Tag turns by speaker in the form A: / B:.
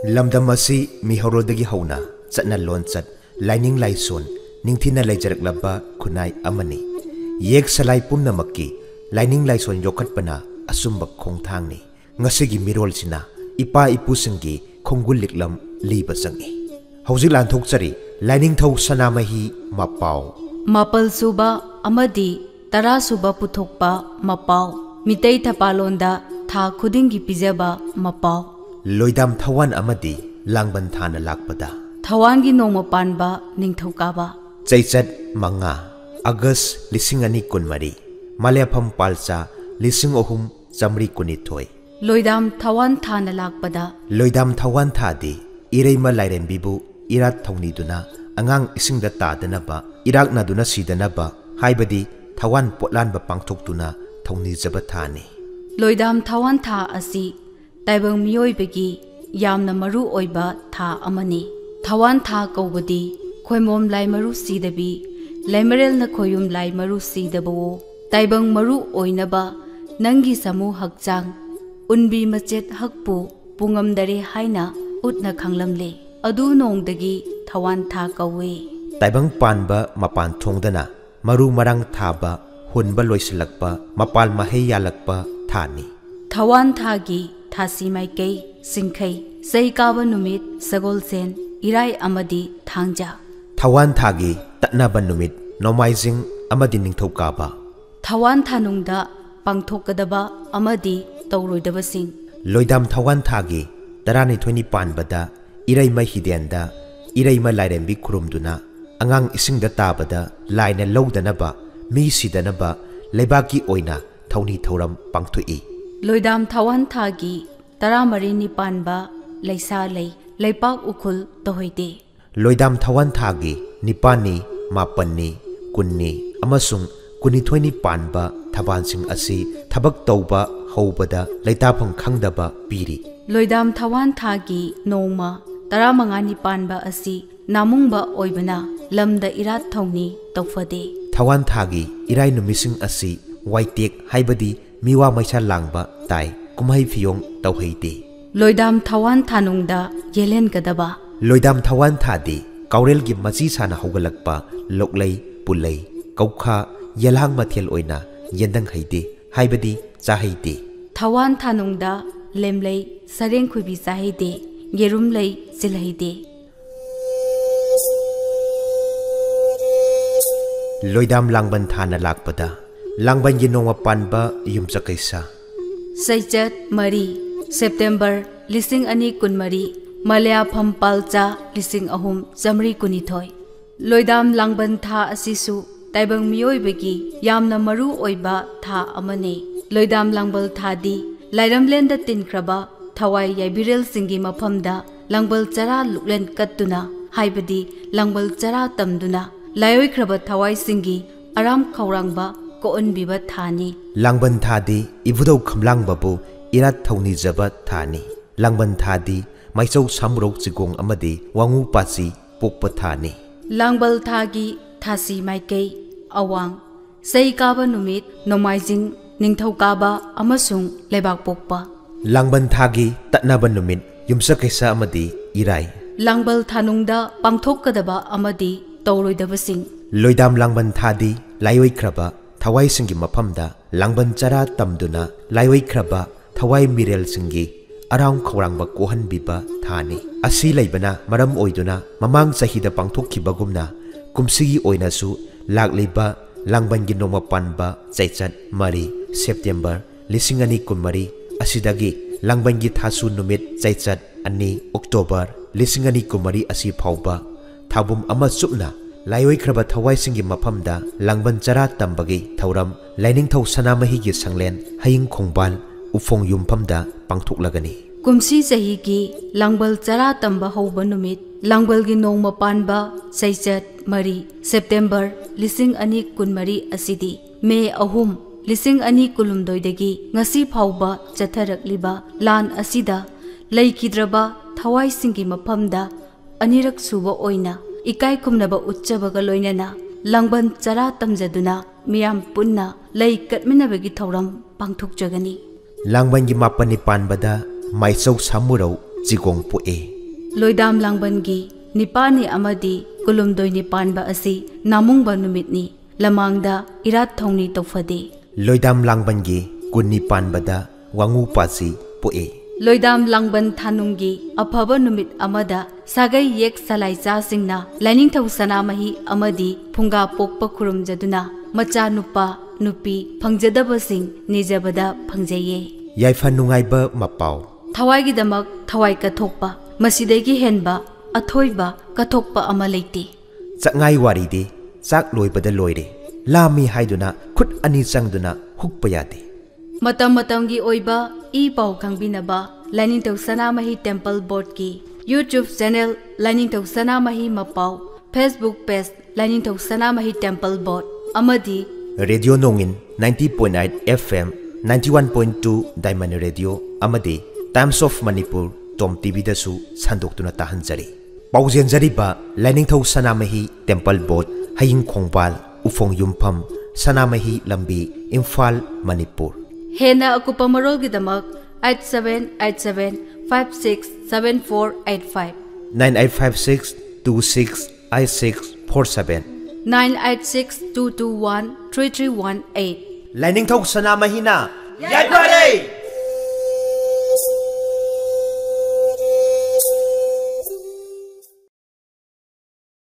A: Lamdamasi mihorodagi hauna chatna loncat laining laison ningthina laijarak kunai amani yek salai pumnamakki laining laison yokhatpana asumba khongthangni ngasigi mirol sina ipa ipusinggi khongul liklam liba sangi hauzik lanthokchari Lainingthou Sanamahi Mapao
B: Mapal suba amadi tara suba puthokpa Mapao mitei thapalonda tha khudingi pijaba Mapao
A: Loidam Thawan Amadi Langban thana lakpada
B: Thawan gi nongma panba ningthou kaba
A: Chaichat manga August lisingani kunmari Malepham palcha lising ohum chamri kunithoi
B: Loidam Thawan thana lakpada
A: Loidam Thawan thadi ireima lairembibu irat thongni duna angang isingda tadanaba irakna duna sidanaba haibadi Thawan potlanba pangthoktuna thongni jaba thani
B: Loidam Thawan tha asi taibang miyoibagi yamna maru oiba tha amani Thawan tha kaubadi khoimom lai maru sidabi laimarel na khoyum lai maru sidabo taibang maru oinaba nangi samu hakchang unbi machet hakpu pungamdare haina utna khanglamle adu nongdagi Thawan tha kawe
A: taibang panba mapan thongdana maru marang thaba hunba loisilakpa mapal mahei yalakpa thani
B: Thawan thagi thasi maikei singkhai saikaba numit sagolsen irai amadi thangja
A: Thawan thagi tatnaba numit nomaijing amadi ningthou kaba
B: Thawan thanungda pangthokadaba amadi tawroidaba sing
A: Loidam Thawan thagi tarani thoni panbada iraima hidenda iraima lairembi khurumduna angang isingda tabada laina lowdanaba mi sidanaba leibaki oina thoni thoram pangthui
B: Loidam Thawan thagi taramari ni panba leisa lei leipak ukhul tohoide
A: Loidam Thawan thagi nipani mapanni kunni amasung kunithoni panba thabansing asi thabak tauba houbada leitapham khangdaba piri
B: Loidam Thawan thagi nongma taramangani panba asi namungba oibana lamda irat thongni tawfade
A: Thawan thagi irai numising asi waitek haibadi miwa maisa langba tai kumhai phiyong tawheide
B: Loidam Thawan thanungda yelen kadaba
A: Loidam Thawan thadi kaurel gi machi sana hogalakpa loklei pulei kaukha yelang mathel oina yendang haide haibadi chaheide
B: Thawan thanungda lemlei sareng khubi chaheide gerum lei silheide
A: Loidam Langban thana lakpada Langban gi nongma panba yumchakaisa
B: Saichat Mari September lising ani kunmari Malaya Pampalcha lising ahum jamri kunithoi Loidam Langban tha asisu taibang miyoibagi yamna maru oiba tha amane Loidam Langbal thadi lairamlenda tinkraba thawai yaibirel singi maphamda langbal chara luklen kattuna haibadi langbal chara tamduna layoikraba thawai singi aram khaurangba koonbiba thani
A: Langban thadi ibudau khamlang babu irat thoni jaba thani Langban thadi maisau samrok chigong amadi wangu pachi pokpa thani
B: Langbal thagi thasi maikei awang saikaba numit nomaijing ningthou kaba amasung lebak pokpa
A: Langban thagi tatnaba numit yumsakaisa amadi irai
B: Langbal thanungda pangthokadaba amadi tawroidabasing
A: Loidam Langban thadi layoikraba thawai singi maphamda Langban chara tamduna layoikraba thawai mirel singi arang khawrangba kohanbiba thani asi leibana maram oiduna mamang chahida pangthokkibagumna kumsigi oinasu lakleiba Langban gi noma panba chaichat mari September lisingani kunmari asidagi Langban gi thasu numit chaichat ani October lisingani kunmari asi phauba thabum ama chupna layoikraba thawai singi maphamda Langban chara tambagi thauram Lainingthou Sanamahi gi sanglen haying khongbal ufong yumphamda pangthoklagani
B: kumsi sahi gi langbal chara tamba hoba numit langbal gi nongma panba saichat mari September lising ani kunmari asidi me ahum lising ani kulumdoidagi ngasi phauba chatharakliba lan asida leikidraba thawai singi maphamda anirak suba oina ikai kumnaba utchabaga loinana langban chara tamjaduna miyam punna lei katminabagi thauram pangthokjagani
A: Langban gi mapani panbada maisau samurau Jigong Poe.
B: Loidam Langbangi, Nipani Amadi, Kulumdoi Nipanba Asi, Namungba Numitni, Lamangda, Irat Tongni Tofade.
A: Loidam Langbangi, Kunni Panbada, Wangu Pasi, Poe.
B: Loidam Langban Thanungi, Apaba Numit Amada, Sagai Yek Salaiza Singna, Lainingthou Sanamahi Amadi, Punga Pokpa Kurum Jaduna, Macha Nupa, Nupi, Pangjadaba Sing, Nijabada, Pangjaye.
A: Yaifa Nungaiba Mapao.
B: Thawai Damak, Thawai Katokpa, Masidegi Henba, Athoiba, Katokpa Amaleti.
A: Sangai Waridi, Sak Loibada Loide, Lami Haiduna, Kut Ani Sangduna, Hukpayade.
B: Matamgi Oiba, Pau Kangbinaba, Lainingthou Sanamahi Temple Board Ki, YouTube channel, Lainingthou Sanamahi Mapao, Facebook page, Lainingthou Sanamahi Temple Board, Amadi,
A: Radio Nongin, 90.8 FM, 91.2 Diamond Radio, Amadi, Times of Manipur, TOMTV Dasu, Sandoktuna Tahanjari. Pauzen Jariba, Lainingthou Sanamahi Temple Board, Haying Kongbal, Ufong Yumpam, Sanamahi Lambi, Imphal, Manipur.
B: Hena Akupamarol Gidamak 8787567485
A: 9856268647
B: 98622133118
A: Lainingthou Sanamahi na